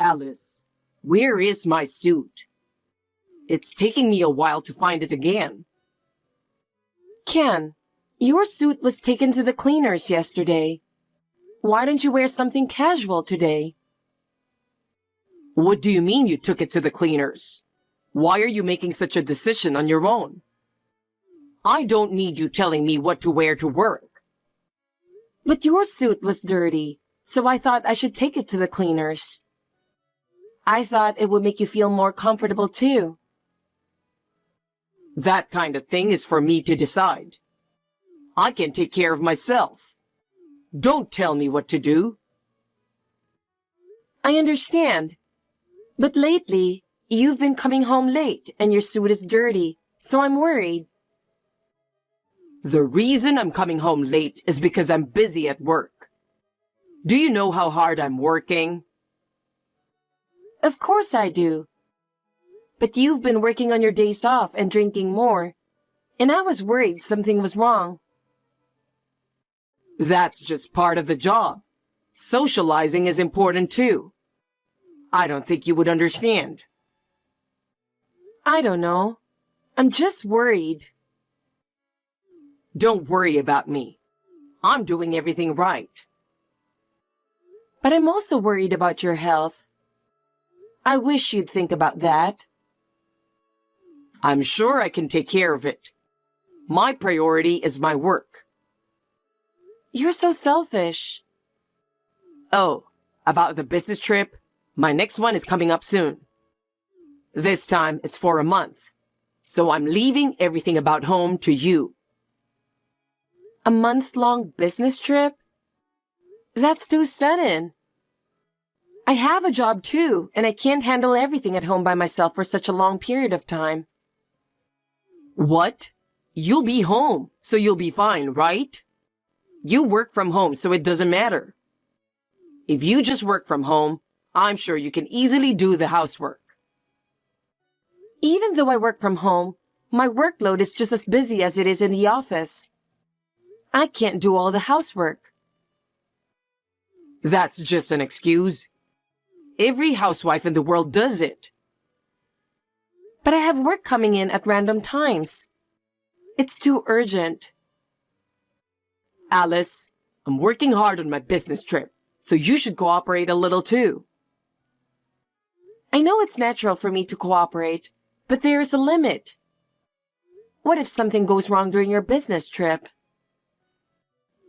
Alice, where is my suit? It's taking me a while to find it again. Ken, your suit was taken to the cleaners yesterday. Why don't you wear something casual today? What do you mean you took it to the cleaners? Why are you making such a decision on your own? I don't need you telling me what to wear to work. But your suit was dirty, so I thought I should take it to the cleaners. I thought it would make you feel more comfortable too. That kind of thing is for me to decide. I can take care of myself. Don't tell me what to do. I understand. But lately, you've been coming home late and your suit is dirty, so I'm worried. The reason I'm coming home late is because I'm busy at work. Do you know how hard I'm working? Of course I do. But you've been working on your days off and drinking more, and I was worried something was wrong. That's just part of the job. Socializing is important too. I don't think you would understand. I don't know. I'm just worried. Don't worry about me. I'm doing everything right. But I'm also worried about your health. I wish you'd think about that. I'm sure I can take care of it. My priority is my work. You're so selfish. Oh, about the business trip? My next one is coming up soon. This time it's for a month. So I'm leaving everything about home to you. A month-long business trip? That's too sudden. I have a job too, and I can't handle everything at home by myself for such a long period of time. What? You'll be home, so you'll be fine, right? You work from home, so it doesn't matter. If you just work from home, I'm sure you can easily do the housework. Even though I work from home, my workload is just as busy as it is in the office. I can't do all the housework. That's just an excuse. Every housewife in the world does it. But I have work coming in at random times. It's too urgent. Alice, I'm working hard on my business trip, so you should cooperate a little too. I know it's natural for me to cooperate, but there is a limit. What if something goes wrong during your business trip?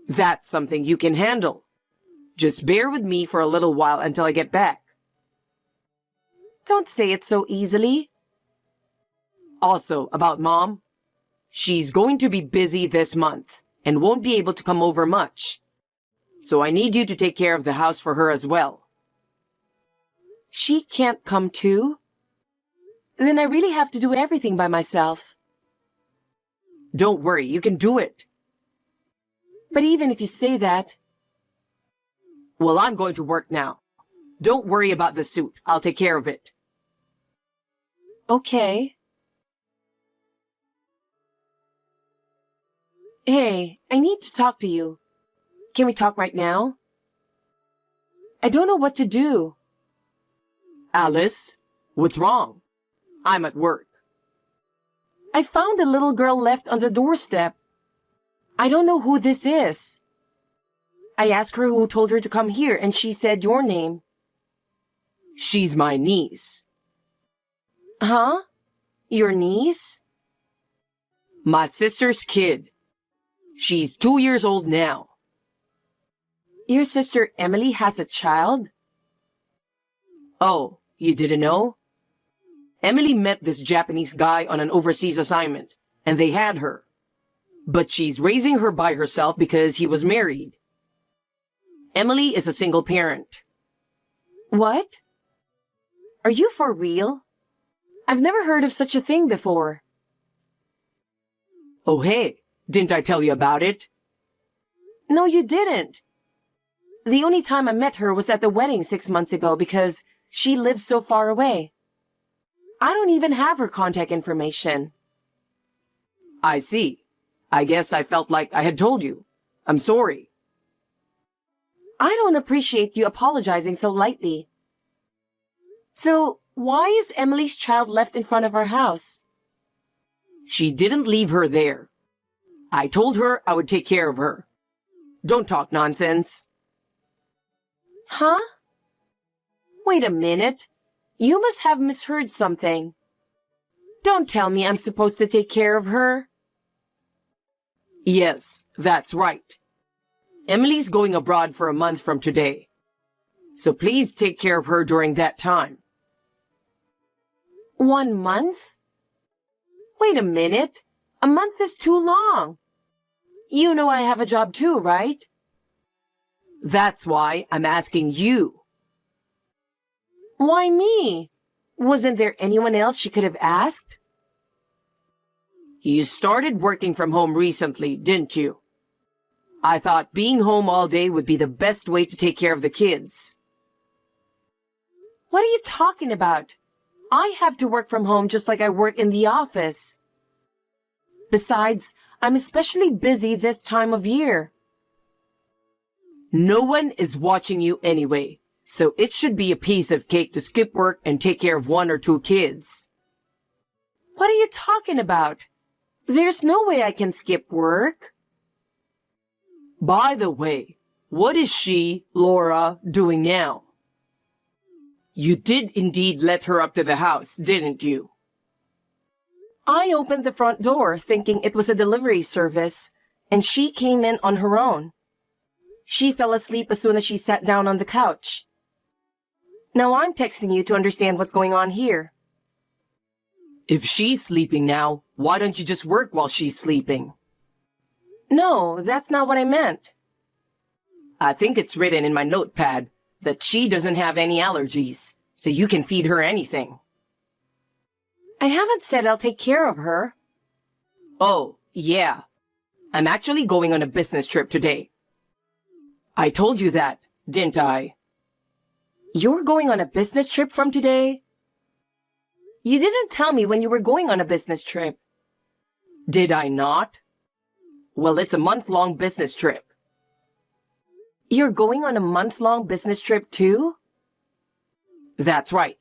That's something you can handle. Just bear with me for a little while until I get back. Don't say it so easily. Also, about Mom, she's going to be busy this month and won't be able to come over much. So I need you to take care of the house for her as well. She can't come too? Then I really have to do everything by myself. Don't worry, you can do it. But even if you say that... Well, I'm going to work now. Don't worry about the suit. I'll take care of it. Okay. Hey, I need to talk to you. Can we talk right now? I don't know what to do. Alice, what's wrong? I'm at work. I found a little girl left on the doorstep. I don't know who this is. I asked her who told her to come here, and she said your name. She's my niece. Huh? Your niece? My sister's kid. She's 2 years old now. Your sister Emily has a child? Oh, you didn't know? Emily met this Japanese guy on an overseas assignment, and they had her. But she's raising her by herself because he was married. Emily is a single parent. What? Are you for real? I've never heard of such a thing before. Oh, hey, didn't I tell you about it? No, you didn't. The only time I met her was at the wedding 6 months ago because she lives so far away. I don't even have her contact information. I see. I guess I felt like I had told you. I'm sorry. I don't appreciate you apologizing so lightly. So, why is Emily's child left in front of our house? She didn't leave her there. I told her I would take care of her. Don't talk nonsense. Huh? Wait a minute. You must have misheard something. Don't tell me I'm supposed to take care of her. Yes, that's right. Emily's going abroad for a month from today. So please take care of her during that time. 1 month? Wait a minute. A month is too long. You know I have a job too, right? That's why I'm asking you. Why me? Wasn't there anyone else she could have asked? You started working from home recently, didn't you? I thought being home all day would be the best way to take care of the kids. What are you talking about? I have to work from home just like I work in the office. Besides, I'm especially busy this time of year. No one is watching you anyway, so it should be a piece of cake to skip work and take care of 1 or 2 kids. What are you talking about? There's no way I can skip work. By the way, what is she, Laura, doing now? You did indeed let her up to the house, didn't you? I opened the front door thinking it was a delivery service, and she came in on her own. She fell asleep as soon as she sat down on the couch. Now I'm texting you to understand what's going on here. If she's sleeping now, why don't you just work while she's sleeping? No, that's not what I meant. I think it's written in my notepad that she doesn't have any allergies, so you can feed her anything. I haven't said I'll take care of her. Oh, yeah. I'm actually going on a business trip today. I told you that, didn't I? You're going on a business trip from today? You didn't tell me when you were going on a business trip. Did I not? Well, it's a month-long business trip. You're going on a month-long business trip too? That's right.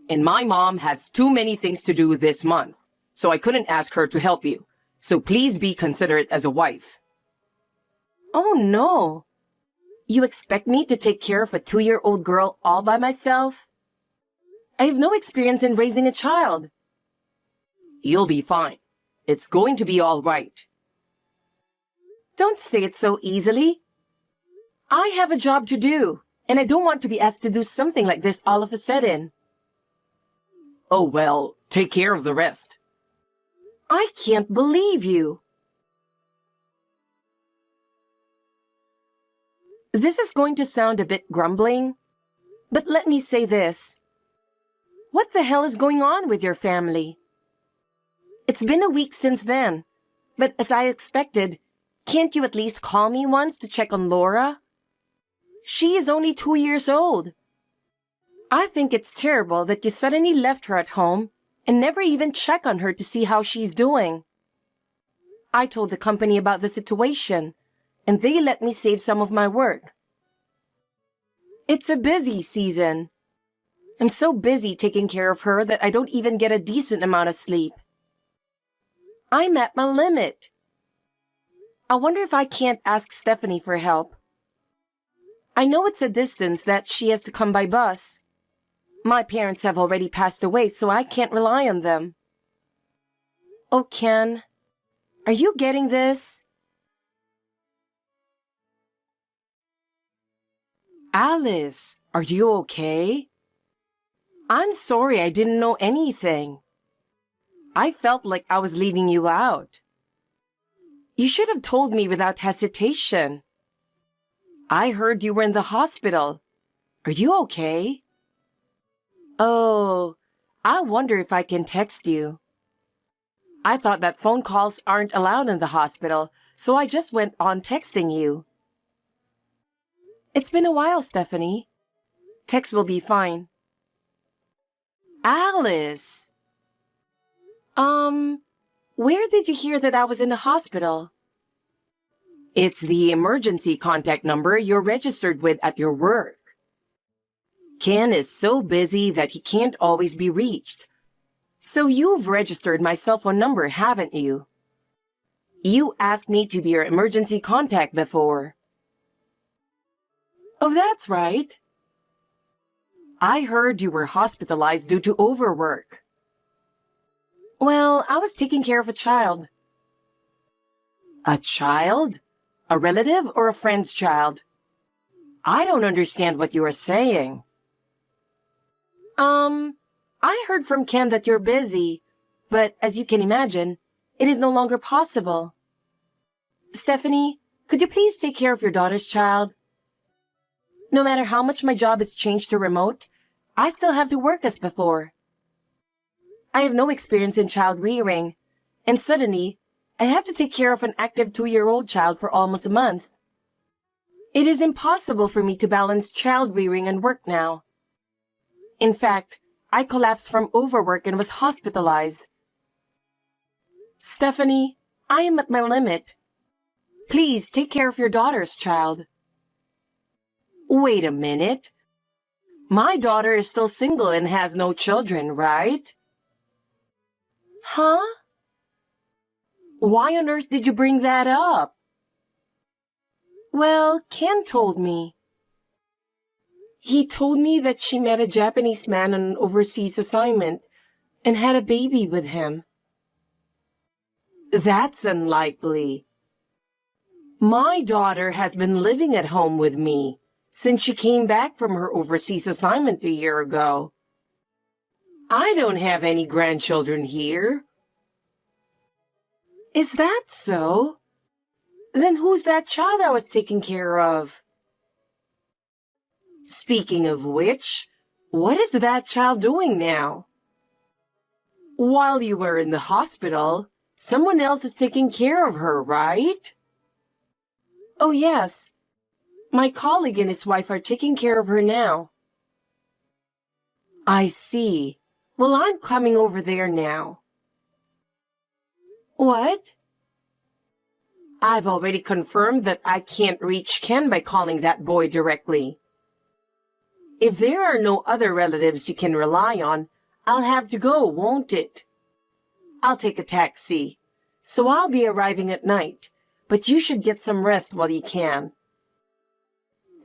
And my mom has too many things to do this month, so I couldn't ask her to help you. So please be considerate as a wife. Oh no. You expect me to take care of a 2-year-old girl all by myself? I have no experience in raising a child. You'll be fine. It's going to be all right. Don't say it so easily. I have a job to do, and I don't want to be asked to do something like this all of a sudden. Oh well, take care of the rest. I can't believe you. This is going to sound a bit grumbling, but let me say this. What the hell is going on with your family? It's been a week since then, but as I expected, can't you at least call me once to check on Laura? She is only 2 years old. I think it's terrible that you suddenly left her at home and never even check on her to see how she's doing. I told the company about the situation, and they let me save some of my work. It's a busy season. I'm so busy taking care of her that I don't even get a decent amount of sleep. I'm at my limit. I wonder if I can't ask Stephanie for help. I know it's a distance that she has to come by bus. My parents have already passed away, so I can't rely on them. Oh, Ken, are you getting this? Alice, are you okay? I'm sorry I didn't know anything. I felt like I was leaving you out. You should have told me without hesitation. I heard you were in the hospital. Are you okay? Oh, I wonder if I can text you. I thought that phone calls aren't allowed in the hospital, so I just went on texting you. It's been a while, Stephanie. Text will be fine. Alice! Where did you hear that I was in the hospital? It's the emergency contact number you're registered with at your work. Ken is so busy that he can't always be reached. So you've registered my cell phone number, haven't you? You asked me to be your emergency contact before. Oh, that's right. I heard you were hospitalized due to overwork. Well, I was taking care of a child. A child? A relative or a friend's child? I don't understand what you are saying. I heard from Ken that you're busy, but as you can imagine, it is no longer possible. Stephanie, could you please take care of your daughter's child? No matter how much my job is changed to remote, I still have to work as before. I have no experience in child rearing, and suddenly, I have to take care of an active 2-year-old child for almost a month. It is impossible for me to balance child rearing and work now. In fact, I collapsed from overwork and was hospitalized. Stephanie, I am at my limit. Please take care of your daughter's child. Wait a minute. My daughter is still single and has no children, right? Huh? Why on earth did you bring that up? Well, Ken told me. He told me that she met a Japanese man on an overseas assignment and had a baby with him. That's unlikely. My daughter has been living at home with me since she came back from her overseas assignment a year ago. I don't have any grandchildren here. Is that so? Then who's that child I was taking care of? Speaking of which, what is that child doing now? While you were in the hospital, someone else is taking care of her, right? Oh, yes. My colleague and his wife are taking care of her now. I see. Well, I'm coming over there now. What? I've already confirmed that I can't reach Ken by calling that boy directly. If there are no other relatives you can rely on, I'll have to go, won't it? I'll take a taxi, so I'll be arriving at night, but you should get some rest while you can.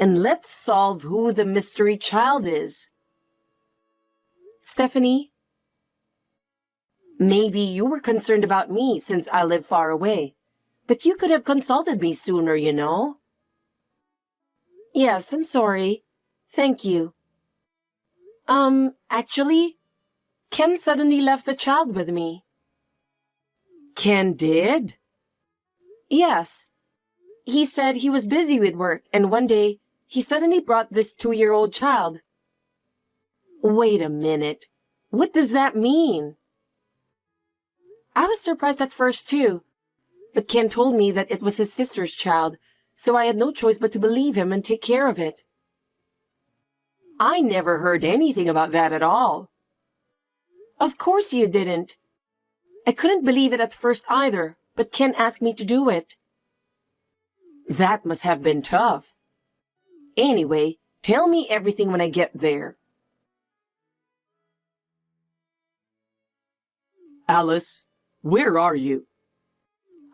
And let's solve who the mystery child is. Stephanie? Maybe you were concerned about me since I live far away, but you could have consulted me sooner, you know. Yes, I'm sorry. Thank you. Actually, Ken suddenly left the child with me. Ken did? Yes. He said he was busy with work, and one day, he suddenly brought this 2-year-old child. Wait a minute. What does that mean? I was surprised at first, too. But Ken told me that it was his sister's child, so I had no choice but to believe him and take care of it. I never heard anything about that at all. Of course you didn't. I couldn't believe it at first either, but Ken asked me to do it. That must have been tough. Anyway, tell me everything when I get there. Alice, where are you?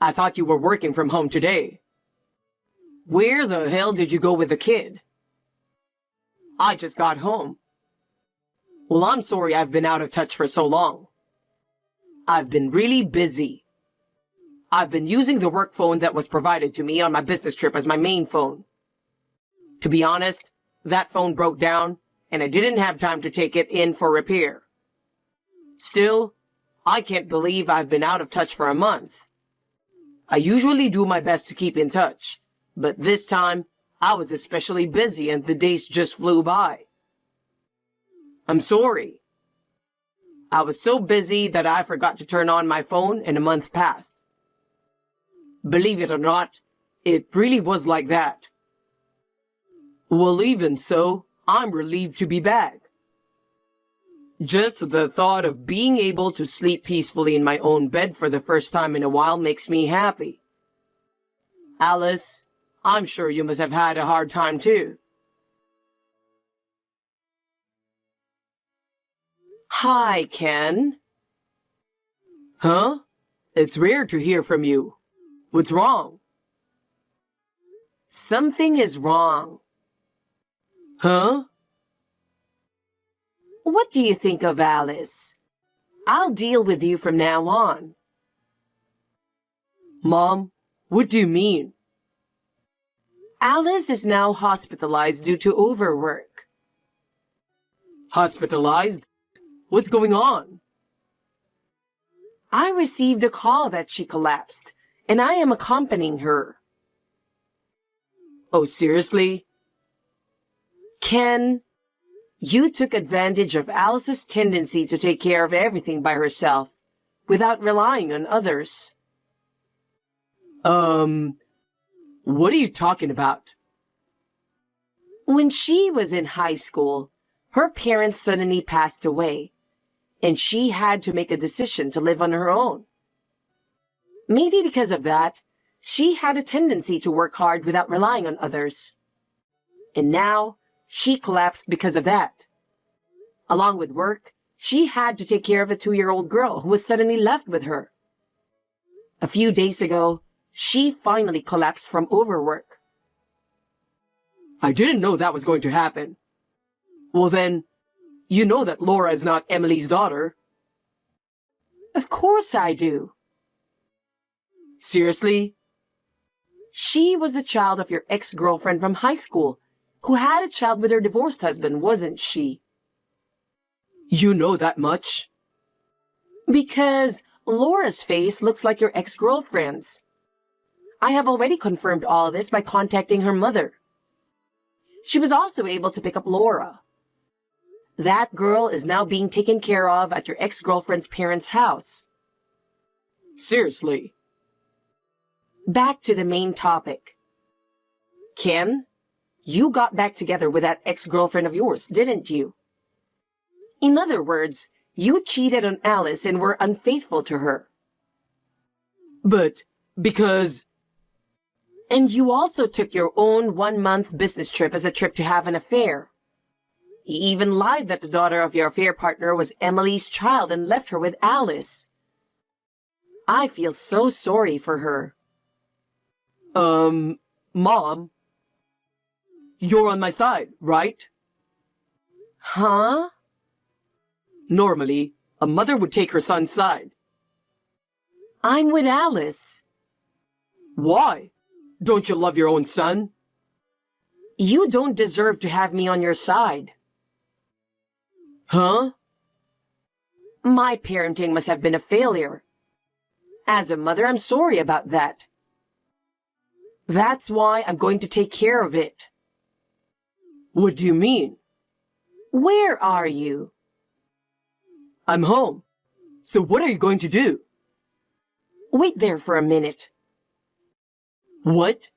I thought you were working from home today. Where the hell did you go with the kid? I just got home. Well, I'm sorry I've been out of touch for so long. I've been really busy. I've been using the work phone that was provided to me on my business trip as my main phone. To be honest, that phone broke down, and I didn't have time to take it in for repair. Still, I can't believe I've been out of touch for a month. I usually do my best to keep in touch, but this time, I was especially busy and the days just flew by. I'm sorry. I was so busy that I forgot to turn on my phone and a month passed. Believe it or not, it really was like that. Well, even so, I'm relieved to be back. Just the thought of being able to sleep peacefully in my own bed for the first time in a while makes me happy. Alice, I'm sure you must have had a hard time too. Hi, Ken. Huh? It's rare to hear from you. What's wrong? Something is wrong. Huh? What do you think of Alice? I'll deal with you from now on. Mom, what do you mean? Alice is now hospitalized due to overwork. Hospitalized? What's going on? I received a call that she collapsed, and I am accompanying her. Oh, seriously? Ken, you took advantage of Alice's tendency to take care of everything by herself, without relying on others. What are you talking about? When she was in high school, her parents suddenly passed away, and she had to make a decision to live on her own. Maybe because of that, she had a tendency to work hard without relying on others. And now, she collapsed because of that. Along with work, she had to take care of a 2-year-old girl who was suddenly left with her. A few days ago, she finally collapsed from overwork. I didn't know that was going to happen. Well then, you know that Laura is not Emily's daughter. Of course I do. Seriously? She was the child of your ex-girlfriend from high school, who had a child with her divorced husband, wasn't she? You know that much? Because Laura's face looks like your ex-girlfriend's. I have already confirmed all this by contacting her mother. She was also able to pick up Laura. That girl is now being taken care of at your ex-girlfriend's parents' house. Seriously? Back to the main topic. Ken, you got back together with that ex-girlfriend of yours, didn't you? In other words, you cheated on Alice and were unfaithful to her. But, because... And you also took your own 1-month business trip as a trip to have an affair. You even lied that the daughter of your affair partner was Emily's child and left her with Alice. I feel so sorry for her. Mom? You're on my side, right? Huh? Normally, a mother would take her son's side. I'm with Alice. Why? Don't you love your own son? You don't deserve to have me on your side. Huh? My parenting must have been a failure. As a mother, I'm sorry about that. That's why I'm going to take care of it. What do you mean? Where are you? I'm home. So what are you going to do? Wait there for a minute. What?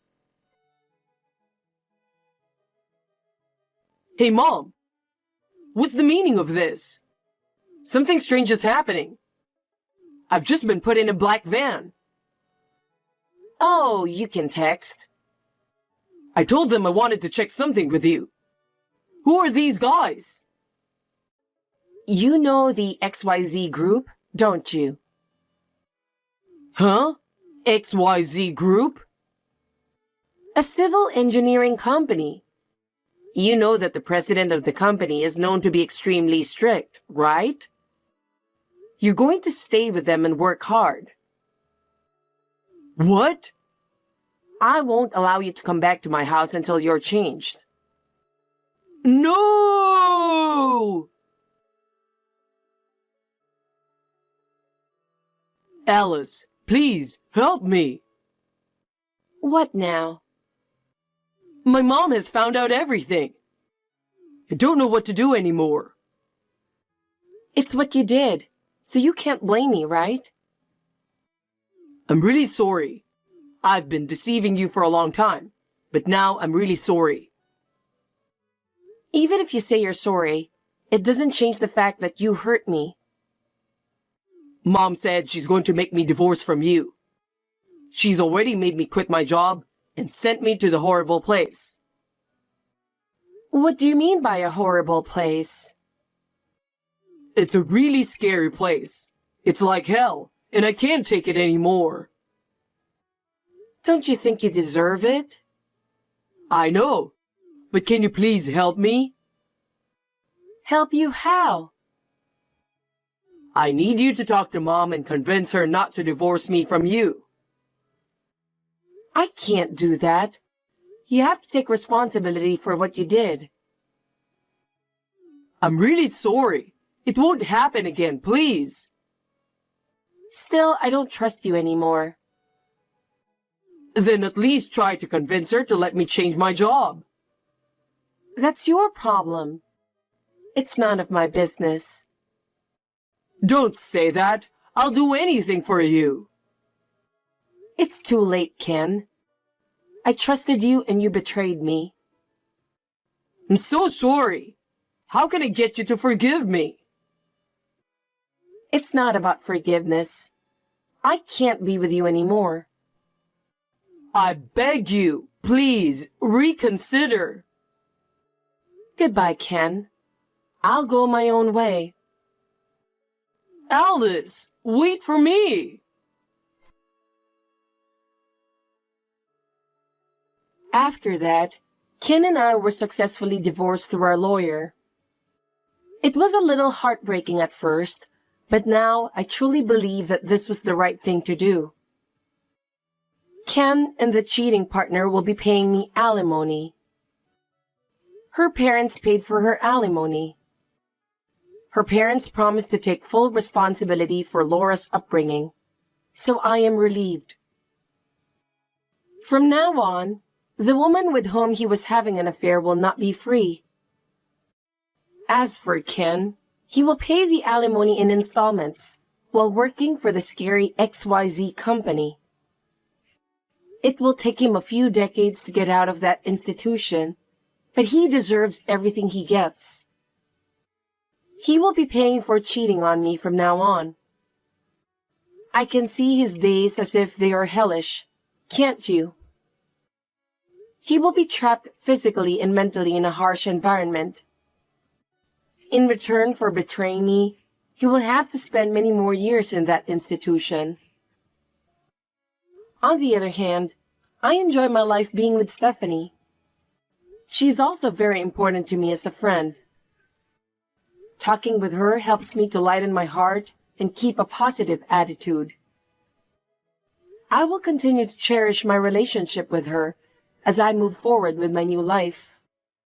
Hey, Mom! What's the meaning of this? Something strange is happening. I've just been put in a black van. Oh, you can text. I told them I wanted to check something with you. Who are these guys? You know the XYZ group, don't you? Huh? XYZ Group? A civil engineering company. You know that the president of the company is known to be extremely strict, right? You're going to stay with them and work hard. What? I won't allow you to come back to my house until you're changed. No! Alice, please, help me. What now? My mom has found out everything. I don't know what to do anymore. It's what you did, so you can't blame me, right? I'm really sorry. I've been deceiving you for a long time, but now I'm really sorry. Even if you say you're sorry, it doesn't change the fact that you hurt me. Mom said she's going to make me divorce from you. She's already made me quit my job and sent me to the horrible place. What do you mean by a horrible place? It's a really scary place. It's like hell, and I can't take it anymore. Don't you think you deserve it? I know, but can you please help me? Help you how? I need you to talk to Mom and convince her not to divorce me from you. I can't do that. You have to take responsibility for what you did. I'm really sorry. It won't happen again, please. Still, I don't trust you anymore. Then at least try to convince her to let me change my job. That's your problem. It's none of my business. Don't say that. I'll do anything for you. It's too late, Ken. I trusted you and you betrayed me. I'm so sorry. How can I get you to forgive me? It's not about forgiveness. I can't be with you anymore. I beg you, please, reconsider. Goodbye, Ken. I'll go my own way. Alice, wait for me. After that, Ken and I were successfully divorced through our lawyer. It was a little heartbreaking at first, but now I truly believe that this was the right thing to do. Ken and the cheating partner will be paying me alimony. Her parents paid for her alimony. Her parents promised to take full responsibility for Laura's upbringing, so I am relieved. From now on, the woman with whom he was having an affair will not be free. As for Ken, he will pay the alimony in installments while working for the scary XYZ company. It will take him a few decades to get out of that institution, but he deserves everything he gets. He will be paying for cheating on me from now on. I can see his days as if they are hellish, can't you? He will be trapped physically and mentally in a harsh environment. In return for betraying me, he will have to spend many more years in that institution. On the other hand, I enjoy my life being with Stephanie. She's also very important to me as a friend. Talking with her helps me to lighten my heart and keep a positive attitude. I will continue to cherish my relationship with her as I move forward with my new life.